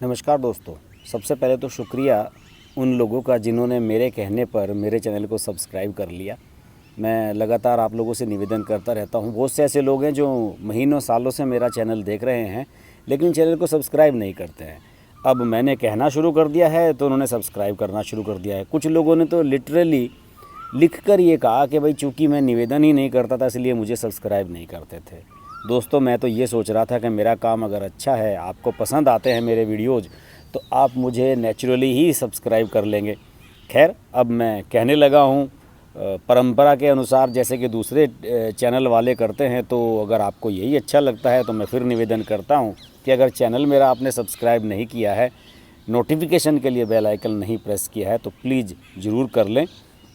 नमस्कार दोस्तों। सबसे पहले तो शुक्रिया उन लोगों का जिन्होंने मेरे कहने पर मेरे चैनल को सब्सक्राइब कर लिया। मैं लगातार आप लोगों से निवेदन करता रहता हूं। बहुत से ऐसे लोग हैं जो महीनों सालों से मेरा चैनल देख रहे हैं लेकिन चैनल को सब्सक्राइब नहीं करते हैं। अब मैंने कहना शुरू कर दिया है तो उन्होंने सब्सक्राइब करना शुरू कर दिया है। कुछ लोगों ने तो लिटरली लिख कर ये कहा कि भाई चूँकि मैं निवेदन ही नहीं करता था इसलिए मुझे सब्सक्राइब नहीं करते थे। दोस्तों, मैं तो ये सोच रहा था कि मेरा काम अगर अच्छा है, आपको पसंद आते हैं मेरे वीडियोज़, तो आप मुझे नेचुरली ही सब्सक्राइब कर लेंगे। खैर, अब मैं कहने लगा हूँ परंपरा के अनुसार, जैसे कि दूसरे चैनल वाले करते हैं। तो अगर आपको यही अच्छा लगता है तो मैं फिर निवेदन करता हूँ कि अगर चैनल मेरा आपने सब्सक्राइब नहीं किया है, नोटिफिकेशन के लिए बेल आइकन नहीं प्रेस किया है, तो प्लीज़ ज़रूर कर लें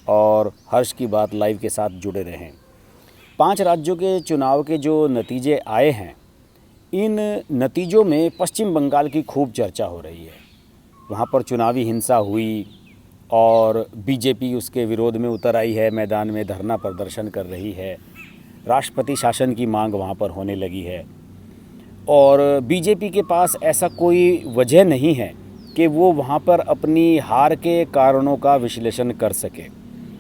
और हर्ष की बात लाइव के साथ जुड़े रहें। 5 राज्यों के चुनाव के जो नतीजे आए हैं, इन नतीजों में पश्चिम बंगाल की खूब चर्चा हो रही है। वहाँ पर चुनावी हिंसा हुई और बीजेपी उसके विरोध में उतर आई है, मैदान में धरना प्रदर्शन कर रही है। राष्ट्रपति शासन की मांग वहाँ पर होने लगी है और बीजेपी के पास ऐसा कोई वजह नहीं है कि वो वहाँ पर अपनी हार के कारणों का विश्लेषण कर सके,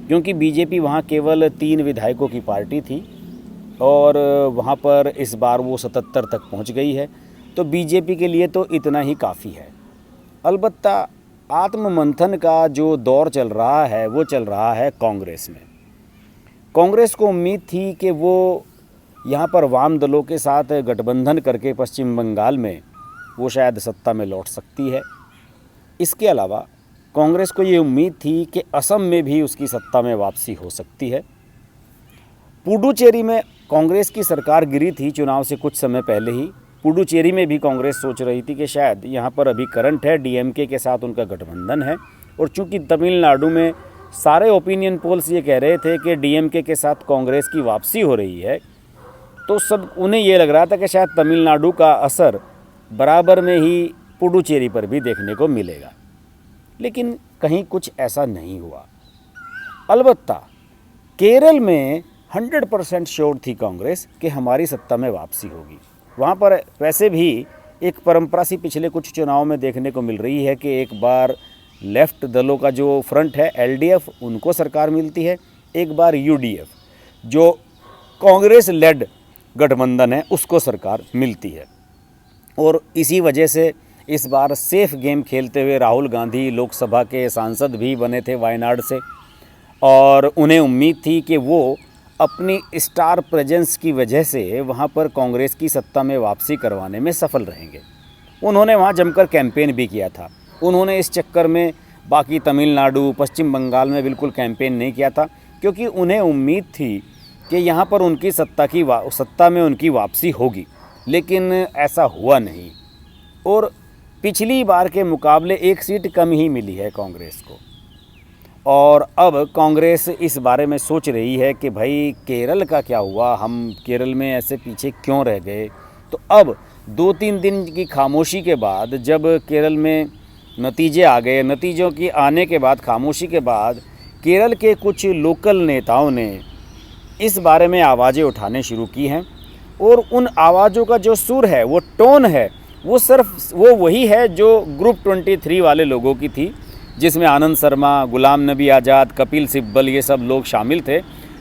क्योंकि बीजेपी वहाँ केवल 3 विधायकों की पार्टी थी और वहाँ पर इस बार वो 77 तक पहुँच गई है। तो बीजेपी के लिए तो इतना ही काफ़ी है। अलबत्ता आत्ममंथन का जो दौर चल रहा है वो चल रहा है कांग्रेस में। कांग्रेस को उम्मीद थी कि वो यहाँ पर वाम दलों के साथ गठबंधन करके पश्चिम बंगाल में वो शायद सत्ता में लौट सकती है। इसके अलावा कांग्रेस को ये उम्मीद थी कि असम में भी उसकी सत्ता में वापसी हो सकती है। पुडुचेरी में कांग्रेस की सरकार गिरी थी चुनाव से कुछ समय पहले ही। पुडुचेरी में भी कांग्रेस सोच रही थी कि शायद यहाँ पर अभी करंट है, डीएमके के साथ उनका गठबंधन है। और चूंकि तमिलनाडु में सारे ओपिनियन पोल्स ये कह रहे थे कि डीएमके के साथ कांग्रेस की वापसी हो रही है, तो सब उन्हें ये लग रहा था कि शायद तमिलनाडु का असर बराबर में ही पुडुचेरी पर भी देखने को मिलेगा। लेकिन कहीं कुछ ऐसा नहीं हुआ। अलबत्ता केरल में 100% श्योर थी कांग्रेस कि हमारी सत्ता में वापसी होगी। वहाँ पर वैसे भी एक परंपरा सी पिछले कुछ चुनाव में देखने को मिल रही है कि एक बार लेफ़्ट दलों का जो फ्रंट है एलडीएफ, उनको सरकार मिलती है, एक बार यूडीएफ जो कांग्रेस लेड गठबंधन है उसको सरकार मिलती है। और इसी वजह से इस बार सेफ गेम खेलते हुए राहुल गांधी लोकसभा के सांसद भी बने थे वायनाड से, और उन्हें उम्मीद थी कि वो अपनी स्टार प्रेजेंस की वजह से वहाँ पर कांग्रेस की सत्ता में वापसी करवाने में सफल रहेंगे। उन्होंने वहाँ जमकर कैंपेन भी किया था। उन्होंने इस चक्कर में बाकी तमिलनाडु, पश्चिम बंगाल में बिल्कुल कैंपेन नहीं किया था, क्योंकि उन्हें उम्मीद थी कि यहाँ पर उनकी सत्ता में उनकी वापसी होगी। लेकिन ऐसा हुआ नहीं और पिछली बार के मुकाबले 1 सीट कम ही मिली है कांग्रेस को। और अब कांग्रेस इस बारे में सोच रही है कि भाई केरल का क्या हुआ, हम केरल में ऐसे पीछे क्यों रह गए। तो अब 2-3 दिन की खामोशी के बाद जब केरल में नतीजे आ गए, नतीजों की आने के बाद, खामोशी के बाद, केरल के कुछ लोकल नेताओं ने इस बारे में आवाज़ें उठाने शुरू की हैं। और उन आवाज़ों का जो सुर है, वो टोन है, वो सिर्फ वही है जो ग्रुप 23 वाले लोगों की थी, जिसमें आनंद शर्मा, गुलाम नबी आज़ाद, कपिल सिब्बल, ये सब लोग शामिल थे,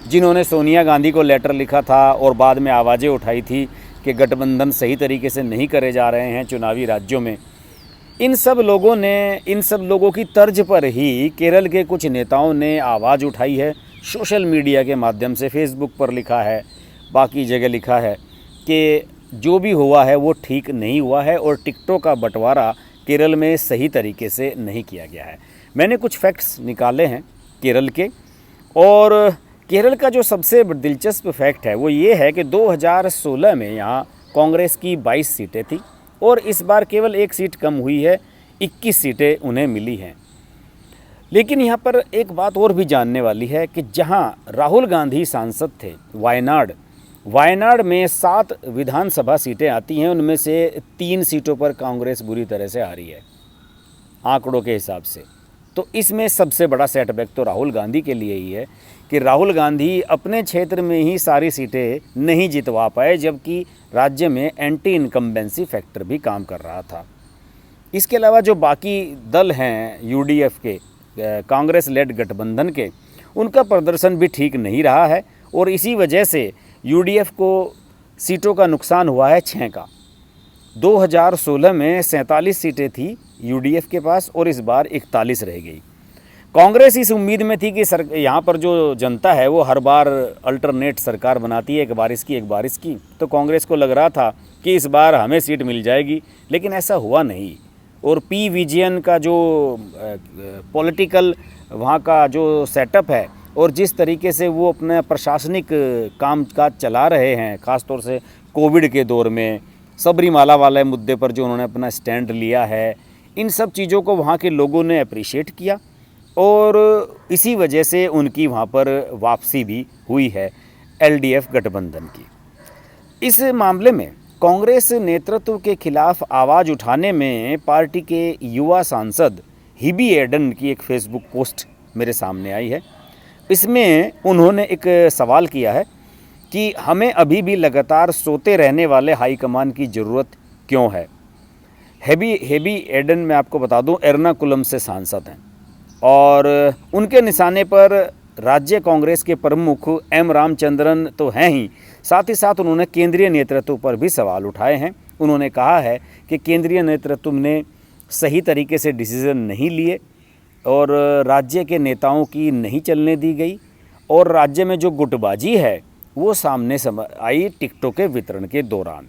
जिन्होंने सोनिया गांधी को लेटर लिखा था और बाद में आवाज़ें उठाई थी कि गठबंधन सही तरीके से नहीं करे जा रहे हैं चुनावी राज्यों में। इन सब लोगों की तर्ज पर ही केरल के कुछ नेताओं ने आवाज़ उठाई है। सोशल मीडिया के माध्यम से, फेसबुक पर लिखा है, बाकी जगह लिखा है कि जो भी हुआ है वो ठीक नहीं हुआ है और टिकटों का बंटवारा केरल में सही तरीके से नहीं किया गया है। मैंने कुछ फैक्ट्स निकाले हैं केरल के, और केरल का जो सबसे दिलचस्प फैक्ट है वो ये है कि 2016 में यहाँ कांग्रेस की 22 सीटें थी और इस बार केवल 1 सीट कम हुई है, 21 सीटें उन्हें मिली हैं। लेकिन यहाँ पर एक बात और भी जानने वाली है कि जहाँ राहुल गांधी सांसद थे वायनाड में 7 विधानसभा सीटें आती हैं, उनमें से 3 सीटों पर कांग्रेस बुरी तरह से आ रही है आंकड़ों के हिसाब से। तो इसमें सबसे बड़ा सेटबैक तो राहुल गांधी के लिए ही है कि राहुल गांधी अपने क्षेत्र में ही सारी सीटें नहीं जितवा पाए, जबकि राज्य में एंटी इनकम्बेंसी फैक्टर भी काम कर रहा था। इसके अलावा जो बाकी दल हैं यूडीएफ के, कांग्रेस लेड गठबंधन के, उनका प्रदर्शन भी ठीक नहीं रहा है और इसी वजह से यूडीएफ को सीटों का नुकसान हुआ है 6 का। 2016 में 47 सीटें थी यूडीएफ के पास और इस बार 41 रह गई। कांग्रेस इस उम्मीद में थी कि यहाँ पर जो जनता है वो हर बार अल्टरनेट सरकार बनाती है, एक बार इसकी एक बार इसकी, तो कांग्रेस को लग रहा था कि इस बार हमें सीट मिल जाएगी, लेकिन ऐसा हुआ नहीं। और पी विजयन का जो पॉलिटिकल वहाँ का जो सेटअप है और जिस तरीके से वो अपना प्रशासनिक कामकाज चला रहे हैं, ख़ास तौर से कोविड के दौर में सबरीमाला वाले मुद्दे पर जो उन्होंने अपना स्टैंड लिया है, इन सब चीज़ों को वहाँ के लोगों ने अप्रिशिएट किया और इसी वजह से उनकी वहाँ पर वापसी भी हुई है एलडीएफ गठबंधन की। इस मामले में कांग्रेस नेतृत्व के खिलाफ आवाज़ उठाने में पार्टी के युवा सांसद हिबी एडन की एक फेसबुक पोस्ट मेरे सामने आई है। इसमें उन्होंने एक सवाल किया है कि हमें अभी भी लगातार सोते रहने वाले हाईकमान की ज़रूरत क्यों है। हेबी एडन मैं आपको बता दूं एर्नाकुलम से सांसद हैं और उनके निशाने पर राज्य कांग्रेस के प्रमुख एम रामचंद्रन तो हैं ही, साथ ही साथ उन्होंने केंद्रीय नेतृत्व पर भी सवाल उठाए हैं। उन्होंने कहा है कि केंद्रीय नेतृत्व ने सही तरीके से डिसीज़न नहीं लिए और राज्य के नेताओं की नहीं चलने दी गई और राज्य में जो गुटबाजी है वो सामने आई टिकटों के वितरण के दौरान।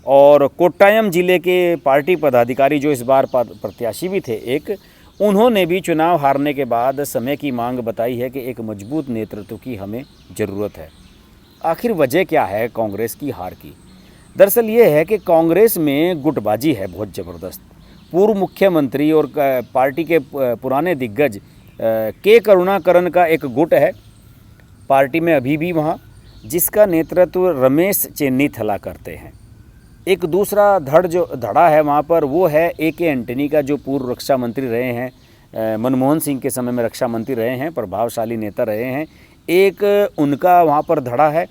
और कोट्टायम जिले के पार्टी पदाधिकारी जो इस बार प्रत्याशी भी थे उन्होंने भी चुनाव हारने के बाद समय की मांग बताई है कि एक मजबूत नेतृत्व की हमें ज़रूरत है। आखिर वजह क्या है कांग्रेस की हार की? दरअसल ये है कि कांग्रेस में गुटबाजी है बहुत ज़बरदस्त। पूर्व मुख्यमंत्री और पार्टी के पुराने दिग्गज के करुणाकरन का एक गुट है पार्टी में अभी भी वहाँ, जिसका नेतृत्व रमेश चेन्नीथला करते हैं। एक दूसरा धड़ा है वहाँ पर, वो है AK एंटनी का, जो पूर्व रक्षा मंत्री रहे हैं, मनमोहन सिंह के समय में रक्षा मंत्री रहे हैं, प्रभावशाली नेता रहे हैं। एक उनका वहाँ पर धड़ा है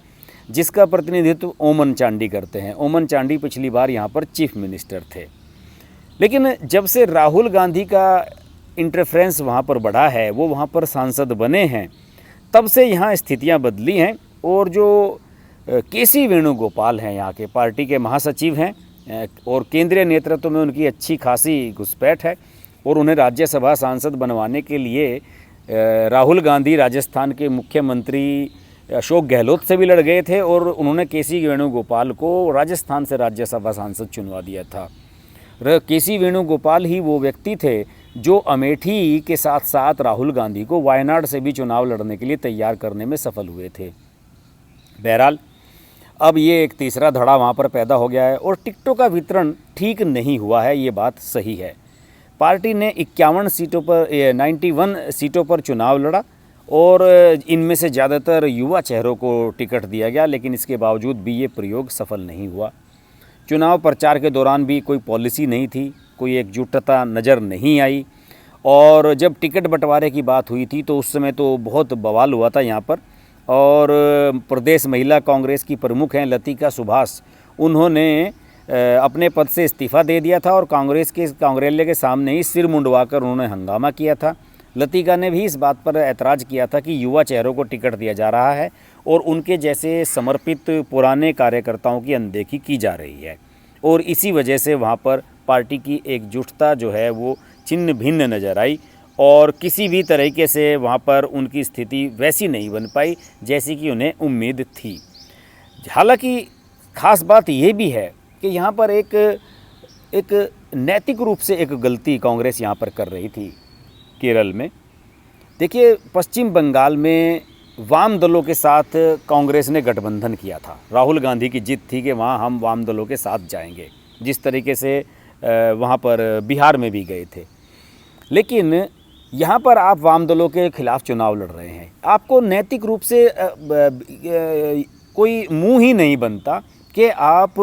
जिसका प्रतिनिधित्व ओमन चांडी करते हैं। ओमन चांडी पिछली बार यहाँ पर चीफ मिनिस्टर थे, लेकिन जब से राहुल गांधी का इंटरफेरेंस वहाँ पर बढ़ा है, वो वहाँ पर सांसद बने हैं, तब से यहाँ स्थितियाँ बदली हैं। और जो केसी वेणुगोपाल हैं यहाँ के पार्टी के महासचिव हैं और केंद्रीय नेतृत्व में उनकी अच्छी खासी घुसपैठ है और उन्हें राज्यसभा सांसद बनवाने के लिए राहुल गांधी राजस्थान के मुख्यमंत्री अशोक गहलोत से भी लड़ गए थे और उन्होंने केसी वेणुगोपाल को राजस्थान से राज्यसभा सांसद चुनवा दिया था। केसी वेणुगोपाल ही वो व्यक्ति थे जो अमेठी के साथ साथ राहुल गांधी को वायनाड से भी चुनाव लड़ने के लिए तैयार करने में सफल हुए थे। बहरहाल अब ये एक तीसरा धड़ा वहाँ पर पैदा हो गया है और टिकटों का वितरण ठीक नहीं हुआ है, ये बात सही है। पार्टी ने 91 सीटों पर चुनाव लड़ा और इनमें से ज़्यादातर युवा चेहरों को टिकट दिया गया, लेकिन इसके बावजूद भी ये प्रयोग सफल नहीं हुआ। चुनाव प्रचार के दौरान भी कोई पॉलिसी नहीं थी, कोई एकजुटता नज़र नहीं आई और जब टिकट बंटवारे की बात हुई थी तो उस समय तो बहुत बवाल हुआ था यहाँ पर। और प्रदेश महिला कांग्रेस की प्रमुख हैं लतिका सुभाष, उन्होंने अपने पद से इस्तीफ़ा दे दिया था और कांग्रेस के सामने ही सिर मुंडवाकर उन्होंने हंगामा किया था। लतिका ने भी इस बात पर ऐतराज़ किया था कि युवा चेहरों को टिकट दिया जा रहा है और उनके जैसे समर्पित पुराने कार्यकर्ताओं की अनदेखी की जा रही है और इसी वजह से वहाँ पर पार्टी की एकजुटता जो है वो छिन्न भिन्न नज़र आई और किसी भी तरीके से वहाँ पर उनकी स्थिति वैसी नहीं बन पाई जैसी कि उन्हें उम्मीद थी। हालांकि ख़ास बात ये भी है कि यहाँ पर एक नैतिक रूप से एक गलती कांग्रेस यहाँ पर कर रही थी केरल में। देखिए, पश्चिम बंगाल में वाम दलों के साथ कांग्रेस ने गठबंधन किया था। राहुल गांधी की जिद थी कि वहाँ हम वाम दलों के साथ जाएंगे, जिस तरीके से वहाँ पर बिहार में भी गए थे। लेकिन यहाँ पर आप वाम दलों के खिलाफ चुनाव लड़ रहे हैं, आपको नैतिक रूप से कोई मुंह ही नहीं बनता कि आप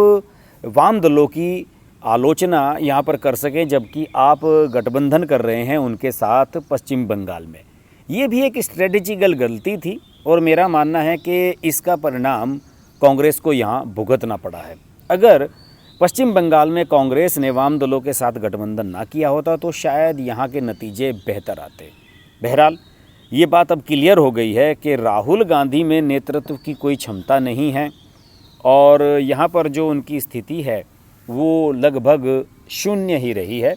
वाम दलों की आलोचना यहाँ पर कर सकें, जबकि आप गठबंधन कर रहे हैं उनके साथ पश्चिम बंगाल में। ये भी एक स्ट्रेटेजिकल गलती थी और मेरा मानना है कि इसका परिणाम कांग्रेस को यहाँ भुगतना पड़ा है। अगर पश्चिम बंगाल में कांग्रेस ने वाम दलों के साथ गठबंधन ना किया होता तो शायद यहाँ के नतीजे बेहतर आते। बहरहाल ये बात अब क्लियर हो गई है कि राहुल गांधी में नेतृत्व की कोई क्षमता नहीं है और यहाँ पर जो उनकी स्थिति है वो लगभग शून्य ही रही है।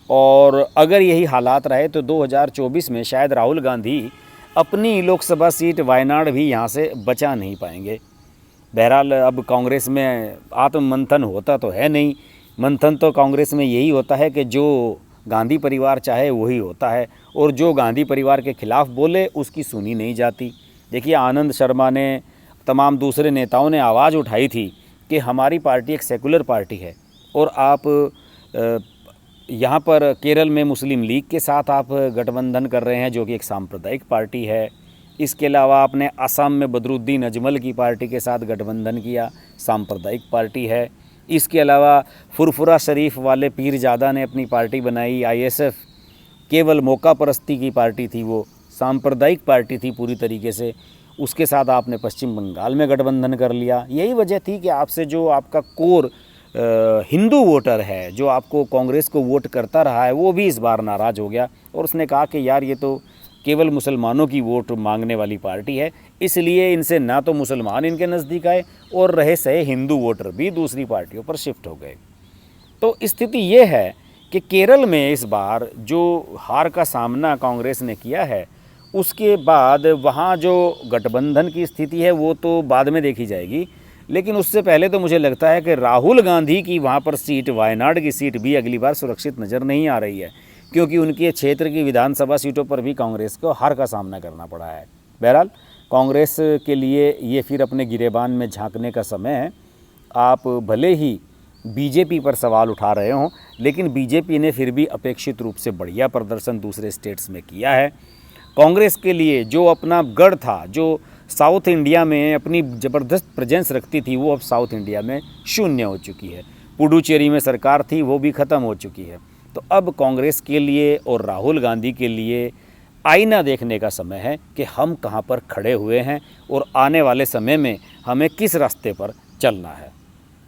और अगर यही हालात रहे तो 2024 में शायद राहुल गांधी अपनी लोकसभा सीट वायनाड भी यहाँ से बचा नहीं पाएंगे। बहरहाल अब कांग्रेस में आत्ममंथन होता तो है नहीं, मंथन तो कांग्रेस में यही होता है कि जो गांधी परिवार चाहे वही होता है और जो गांधी परिवार के खिलाफ बोले उसकी सुनी नहीं जाती। देखिए आनंद शर्मा ने, तमाम दूसरे नेताओं ने आवाज़ उठाई थी कि हमारी पार्टी एक सेकुलर पार्टी है और आप यहाँ पर केरल में मुस्लिम लीग के साथ आप गठबंधन कर रहे हैं जो कि एक सांप्रदायिक पार्टी है। इसके अलावा आपने असम में बदरुद्दीन अजमल की पार्टी के साथ गठबंधन किया, सांप्रदायिक पार्टी है। इसके अलावा फुरफुरा शरीफ वाले पीरजादा ने अपनी पार्टी बनाई, आईएसएफ केवल मौका परस्ती की पार्टी थी, वो सांप्रदायिक पार्टी थी पूरी तरीके से। उसके साथ आपने पश्चिम बंगाल में गठबंधन कर लिया। यही वजह थी कि आपसे जो आपका कोर हिंदू वोटर है, जो आपको कांग्रेस को वोट करता रहा है, वो भी इस बार नाराज़ हो गया और उसने कहा कि यार ये तो केवल मुसलमानों की वोट मांगने वाली पार्टी है, इसलिए इनसे ना तो मुसलमान इनके नज़दीक आए और रहे सहे हिंदू वोटर भी दूसरी पार्टियों पर शिफ्ट हो गए। तो स्थिति ये है कि केरल में इस बार जो हार का सामना कांग्रेस ने किया है, उसके बाद वहाँ जो गठबंधन की स्थिति है वो तो बाद में देखी जाएगी, लेकिन उससे पहले तो मुझे लगता है कि राहुल गांधी की वहाँ पर सीट, वायनाड की सीट भी अगली बार सुरक्षित नज़र नहीं आ रही है, क्योंकि उनके क्षेत्र की विधानसभा सीटों पर भी कांग्रेस को हार का सामना करना पड़ा है। बहरहाल कांग्रेस के लिए ये फिर अपने गिरेबान में झांकने का समय है। आप भले ही बीजेपी पर सवाल उठा रहे हों, लेकिन बीजेपी ने फिर भी अपेक्षित रूप से बढ़िया प्रदर्शन दूसरे स्टेट्स में किया है। कांग्रेस के लिए जो अपना गढ़ था, जो साउथ इंडिया में अपनी ज़बरदस्त प्रेजेंस रखती थी, वो अब साउथ इंडिया में शून्य हो चुकी है। पुडुचेरी में सरकार थी, वो भी ख़त्म हो चुकी है। तो अब कांग्रेस के लिए और राहुल गांधी के लिए आईना देखने का समय है कि हम कहाँ पर खड़े हुए हैं और आने वाले समय में हमें किस रास्ते पर चलना है।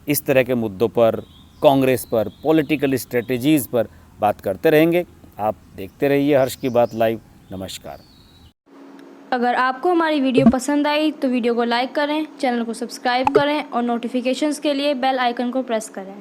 इस तरह के मुद्दों पर, कांग्रेस पर, पॉलिटिकल स्ट्रेटजीज़ पर बात करते रहेंगे। आप देखते रहिए हर्ष की बात लाइव। नमस्कार। अगर आपको हमारी वीडियो पसंद आई तो वीडियो को लाइक करें, चैनल को सब्सक्राइब करें और नोटिफिकेशंस के लिए बेल आइकन को प्रेस करें।